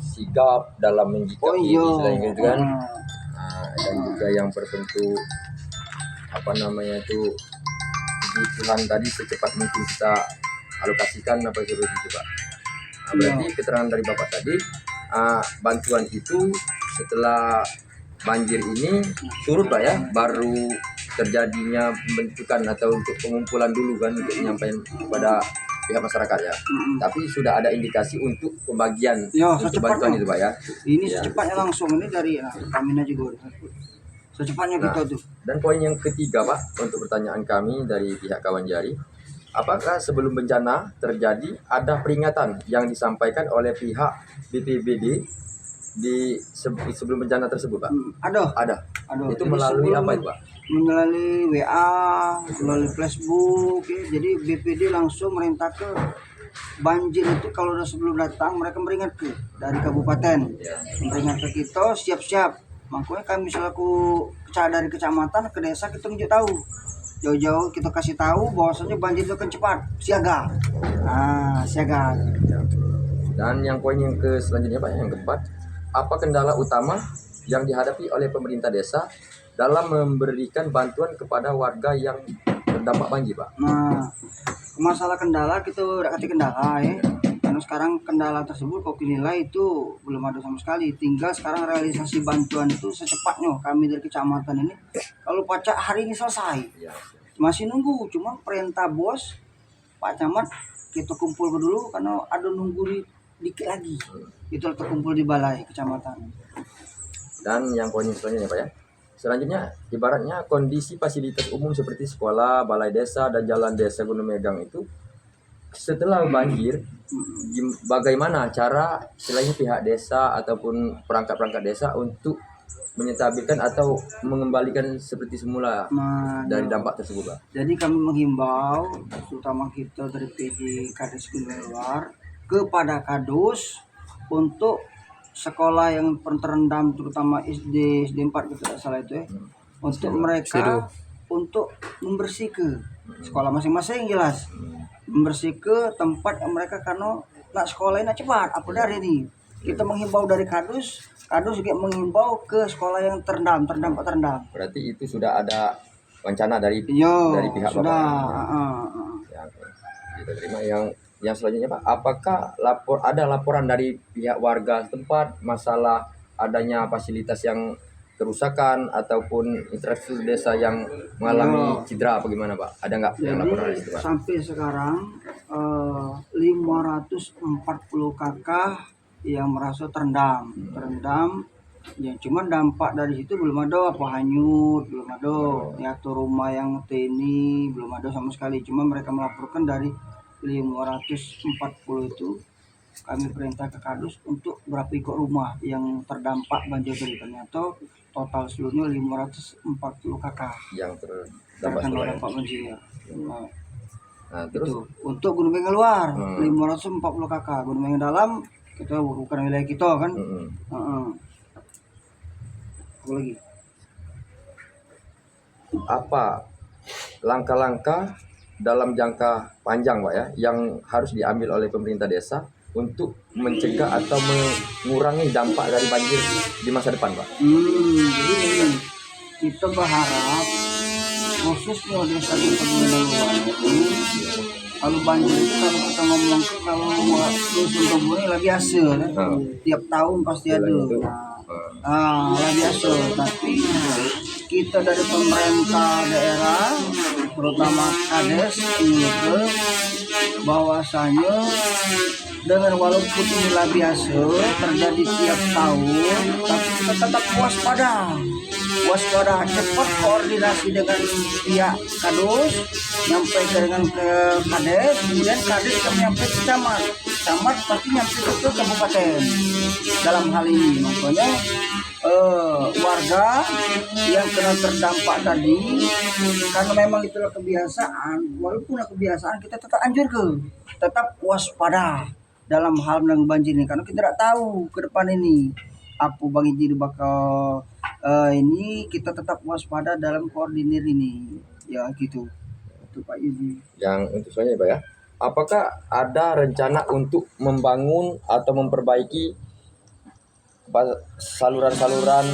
sigap dalam menyikapi istilahnya gitu kan. Ah. Dan juga yang berbentuk kebutuhan tadi secepat mungkin kita alokasikan apa seperti itu Pak. Berarti keterangan dari Bapak tadi bantuan itu setelah banjir ini surut Pak ya, baru terjadinya pembentukan atau untuk pengumpulan dulu kan untuk menyampaikan kepada pihak masyarakat ya. Tapi sudah ada indikasi untuk pembagian untuk bantuan itu Pak ya. Ini secepatnya langsung ini dari kami juga secepatnya gitu tuh. Dan poin yang ketiga Pak, untuk pertanyaan kami dari pihak Kawan Jari, apakah sebelum bencana terjadi ada peringatan yang disampaikan oleh pihak BPBD sebelum bencana tersebut Pak? Ada. Itu melalui apa itu Pak? Melalui WA, melalui Facebook ya. Jadi BPD langsung merintah ke banjir itu kalau udah sebelum datang mereka meringat ke dari kabupaten, meringat ke kita siap-siap. Makanya kami selaku dari kecamatan ke desa kita tunjuk tahu jauh-jauh kita kasih tahu bahwasanya banjir itu akan cepat siaga. Siaga. Dan yang poin yang selanjutnya Pak, yang keempat, apa kendala utama yang dihadapi oleh pemerintah desa dalam memberikan bantuan kepada warga yang terdampak banjir Pak? Masalah kendala kita udah kasih kendala ya. Karena sekarang kendala tersebut kok dinilai itu belum ada sama sekali. Tinggal sekarang realisasi bantuan itu secepatnya kami dari kecamatan ini. Kalau pacak hari ini selesai. Masih nunggu, cuma perintah bos Pak Camat kita kumpul dulu karena ada nunggu dikit lagi. Itu terkumpul di balai kecamatan. Dan yang poin selanjutnya Pak ya. Selanjutnya, ibaratnya kondisi fasilitas umum seperti sekolah, balai desa, dan jalan desa Gunung Megang itu setelah banjir, bagaimana cara istilahnya pihak desa ataupun perangkat-perangkat desa untuk menyetabilkan atau mengembalikan seperti semula dari dampak tersebut Pak? Jadi kami menghimbau, terutama kita dari PD Kades Luar kepada Kadus untuk sekolah yang terendam terutama SD 4 kita tidak salah itu ya, untuk mereka untuk membersihkan sekolah masing-masing jelas, membersihkan tempat yang mereka karena nak sekolah ini cepat apa dari ini kita menghimbau dari Kadus juga menghimbau ke sekolah yang terendam. Berarti itu sudah ada rencana dari pihak sudah, Bapak. Ya, kita terima. Yang selanjutnya Pak, apakah ada laporan dari pihak warga setempat masalah adanya fasilitas yang kerusakan ataupun infrastruktur desa yang mengalami cedera apa gimana Pak? Ada nggak yang laporan dari situ Pak? Sampai sekarang 540 kakak yang merasa terendam ya, cuman dampak dari situ belum ada apa hanyut, belum ada ya, atau rumah yang TNI belum ada sama sekali, cuma mereka melaporkan dari 540 itu kami perintah ke Kadus untuk berapa ekor rumah yang terdampak banjir tadi. Ternyata total seluruhnya 540 kakak yang terdampak banjir. Terus itu untuk Gunung Megang luar 540 kakak, Gunung Megang dalam kita bukan wilayah kita kan. Apa langkah-langkah dalam jangka panjang Pak ya yang harus diambil oleh pemerintah desa untuk mencegah atau mengurangi dampak dari banjir di masa depan Pak? Jadi kita berharap khususnya desa kita kalau banjir itu kalau kita ngomong kalau dusun kebun lah biasa tiap tahun pasti ada lah biasa, tapi kita dari pemerintah daerah terutama Kades itu bahwasanya dengan walaupun inilah biasa terjadi tiap tahun, tapi kita tetap waspada cepat koordinasi dengan pihak Kadus nyampe dengan ke Kades, kemudian Kades nyampe ke camat pasti nyampe ke kabupaten dalam hal ini. Makanya warga yang kena terdampak tadi karena memang itulah kebiasaan, walaupun kebiasaan kita tetap tetap waspada dalam hal menanggung banjir ini karena kita tidak tahu ke depan ini apa banjir bakal ini kita tetap waspada dalam koordinir ini ya gitu. Itu Pak Yudi. Yang untuk saya Pak ya, apakah ada rencana untuk membangun atau memperbaiki saluran-saluran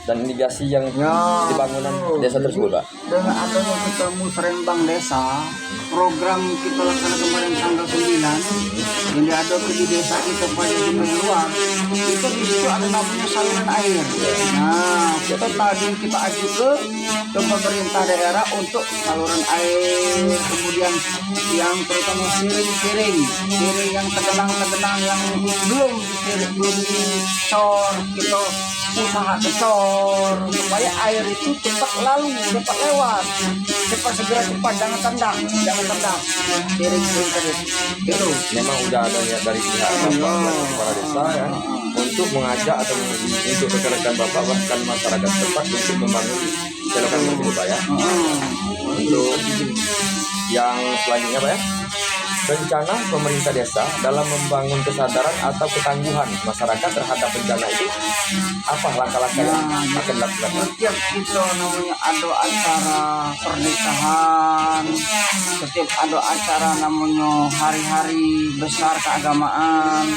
dan irigasi yang di bangunan desa tersebut, Pak? Dengan adanya kita musrenbang desa, program kita laksanakan kemarin tanggal 9 yang diada di desa kita pada Gunung Luar, itu di situ ada namanya saluran air. Nah, kita tadi kita ajukan ke pemerintah daerah untuk saluran air, kemudian yang terutama piring yang tergenang yang belum dicor, kita usaha kecor supaya air itu cepat lewat, cepat jangan tendang piring tadi itu. Memang udah ada niat dari pihak Bapak kepala desa ya, untuk mengajak atau untuk rekan-rekan Bapak bahkan masyarakat setempat untuk membangun selokan tersebut, Pak ya. Untuk yang selanjutnya, Pak ya, rencana pemerintah desa dalam membangun kesadaran atau ketangguhan masyarakat terhadap bencana itu, apa langkah-langkah yang akan dilakukan? Setiap kita namanya ada acara pernikahan, setiap ada acara namanya hari-hari besar keagamaan,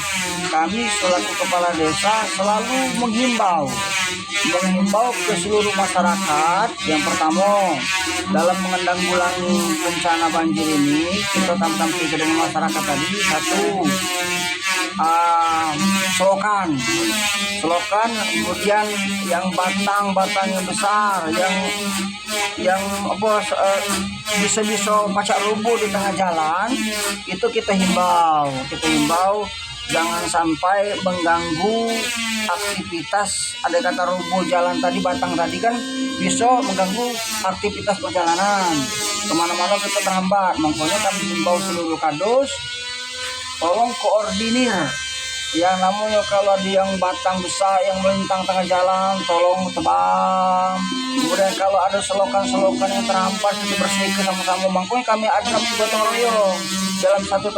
kami selaku kepala desa selalu menghimbau ke seluruh masyarakat. Yang pertama, dalam menanggulangi bencana banjir ini, kita tampilkan dengan masyarakat tadi, satu, selokan, kemudian yang batang-batangnya besar, yang bisa pacak rubuh di tengah jalan, itu kita himbau jangan sampai mengganggu aktivitas. Ada kata rubuh jalan tadi, batang tadi kan bisa mengganggu aktivitas perjalanan, kemana-mana kita terhambat. Makanya kami himbau seluruh kadus, tolong koordinir yang namanya kalau ada yang batang besar yang melintang tengah jalan, tolong tebang. Kemudian kalau ada selokan-selokan yang terhambat, kita bersihkan sama-sama. Makanya kami ada gotong royong dalam 1 tahun